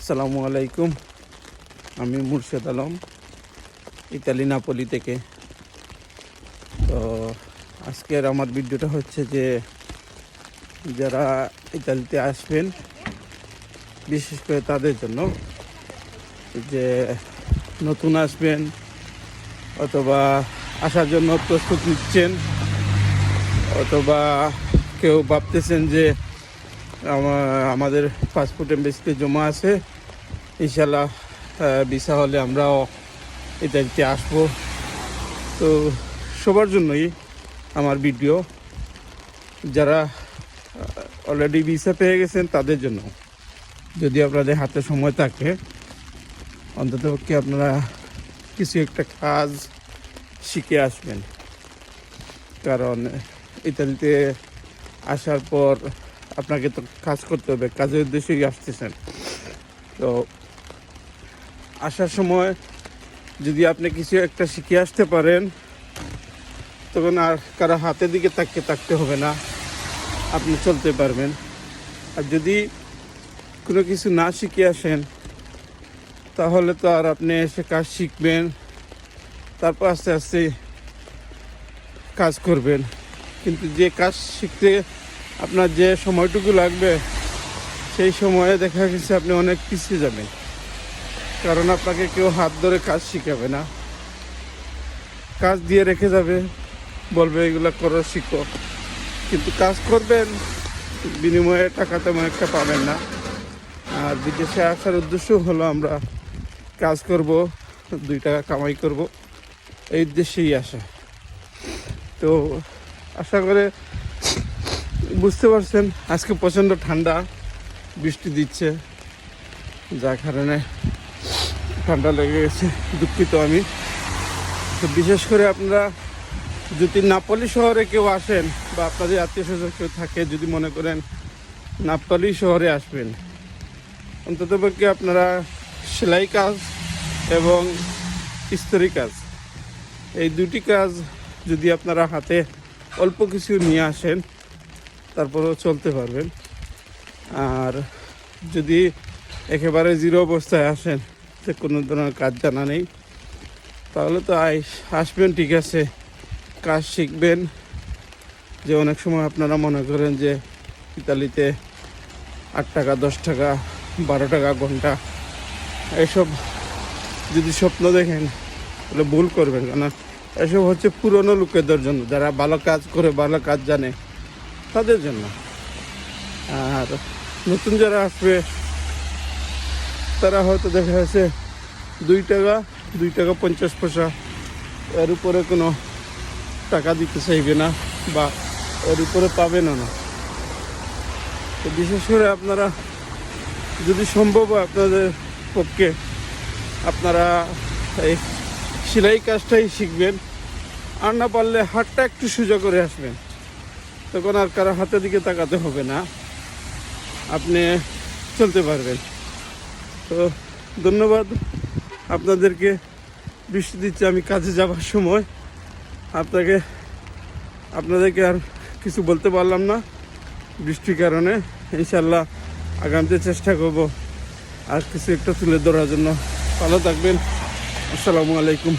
আসসালামু আলাইকুম। আমি মুর্শেদ আলম, ইতালি নাপোলি থেকে। তো আজকের আমার ভিডিওটা হচ্ছে যে যারা ইতালিতে আসবেন, বিশেষ করে তাদের জন্য, যে নতুন আসবেন অথবা আসার জন্য প্রস্তুত নিচ্ছেন, অথবা কেউ ভাবতেছেন যে আমাদের পাসপোর্ট এমবেসিতে জমা আছে, ইনশাল্লাহ ভিসা হলে আমরাও ইতালিতে আসবো। তো সবার জন্যই আমার ভিডিও। যারা অলরেডি ভিসা পেয়ে গেছেন তাদের জন্য, যদি আপনাদের হাতে সময় থাকে, অন্ততপক্ষে আপনারা কিছু একটা কাজ শিখে আসবেন। কারণ ইতালিতে আসার পর আপনাকে তো কাজ করতে হবে, কাজের উদ্দেশ্যেই আসতেছেন। তো আসার সময় যদি আপনি কিছু একটা শিখে আসতে পারেন, তখন আর কারো হাতের দিকে থাকতে হবে না, আপনি চলতে পারবেন। আর যদি কোনো কিছু না শিখে আসেন, তাহলে তো আর আপনি এসে কাজ শিখবেন, তারপর আস্তে আস্তে কাজ করবেন। কিন্তু যে কাজ শিখতে আপনার যে সময়টুকু লাগবে, সেই সময়ে দেখা গেছে আপনি অনেক পিছিয়ে যাবেন। কারণ আপনাকে কেউ হাত ধরে কাজ শিখাবে না, কাজ দিয়ে রেখে যাবে, বলবে এগুলো করো, শিখো। কিন্তু কাজ করবেন, বিনিময়ে টাকা তেমন একটা পাবেন না। আর বিদেশে আসার উদ্দেশ্য হলো আমরা কাজ করব, 2 টাকা কামাই করব, এই উদ্দেশ্যেই আসা। তো আশা করে বুঝতে পারছেন, আজকে প্রচণ্ড ঠান্ডা, বৃষ্টি দিচ্ছে, যার কারণে ঠান্ডা লেগে গেছে, দুঃখিত আমি। তো বিশেষ করে আপনারা যদি নাপোলি শহরে কেউ আসেন, বা আপনাদের আত্মীয় স্বজন কেউ থাকে, যদি মনে করেন নাপোলি শহরে আসবেন, অন্ততপক্ষে আপনারা সেলাই কাজ এবং ইস্ত্রি কাজ, এই 2টি কাজ যদি আপনারা হাতে অল্প কিছু নিয়ে আসেন, তারপরেও চলতে পারবেন। আর যদি একেবারে জিরো অবস্থায় আসেন, যে কোনো ধরনের কাজ জানা নেই, তাহলে তো আসবেন, ঠিক আছে, কাজ শিখবেন। যে অনেক সময় আপনারা মনে করেন যে ইতালিতে 8 টাকা, 10 টাকা, 12 টাকা ঘন্টা, এসব যদি স্বপ্ন দেখেন তাহলে ভুল করবেন। কেন এসব হচ্ছে পুরনো লোকেদের জন্য, যারা ভালো কাজ করে, ভালো কাজ জানে, তাদের জন্য। আর নতুন যারা আসবে, তারা হয়তো দেখা যাচ্ছে 2 টাকা 50 পয়সা, এর উপরে কোনো টাকা দিতে চাইবে না, বা এর উপরে পাবেনও না। তো বিশেষ করে আপনারা যদি সম্ভব হয় আপনাদের পক্ষে, আপনারা এই সেলাই কাজটাই শিখবেন। আর না পারলে হাতটা একটু সোজা করে আসবেন, তখন আর কারো হাতের দিকে তাকাতে হবে না, আপনি চলতে পারবেন। তো ধন্যবাদ আপনাদেরকে। বৃষ্টি দিচ্ছে, আমি কাজে যাওয়ার সময় আপনাদেরকে আর কিছু বলতে পারলাম না বৃষ্টির কারণে। ইনশাল্লাহ আগামীতে চেষ্টা করব আর কিছু একটা তুলে ধরার জন্য। ভালো থাকবেন। আসসালামু আলাইকুম।